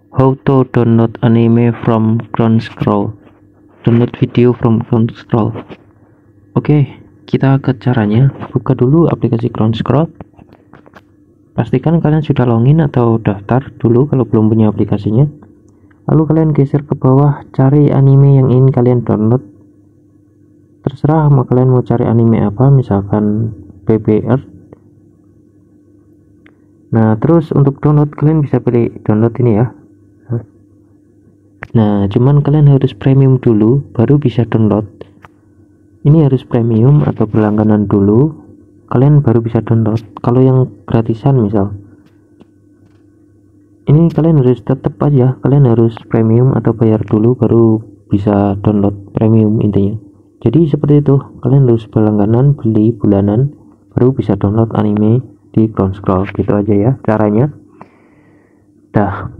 How to download anime from Crunchyroll. Download video from Crunchyroll. Oke, kita ke caranya. Buka dulu aplikasi Crunchyroll. Pastikan kalian sudah login atau daftar dulu kalau belum punya aplikasinya. Lalu kalian geser ke bawah, cari anime yang ingin kalian download. Terserah mau kalian mau cari anime apa, misalkan BBR. Nah, terus untuk download kalian bisa pilih download ini ya. Nah, cuman kalian harus premium dulu baru bisa download. Ini harus premium atau berlangganan dulu, kalian baru bisa download. Kalau yang gratisan misal, ini kalian harus tetap aja, kalian harus premium atau bayar dulu baru bisa download premium intinya. Jadi seperti itu, kalian harus berlangganan, beli bulanan baru bisa download anime di Crunchyroll. Gitu aja ya caranya. Dah.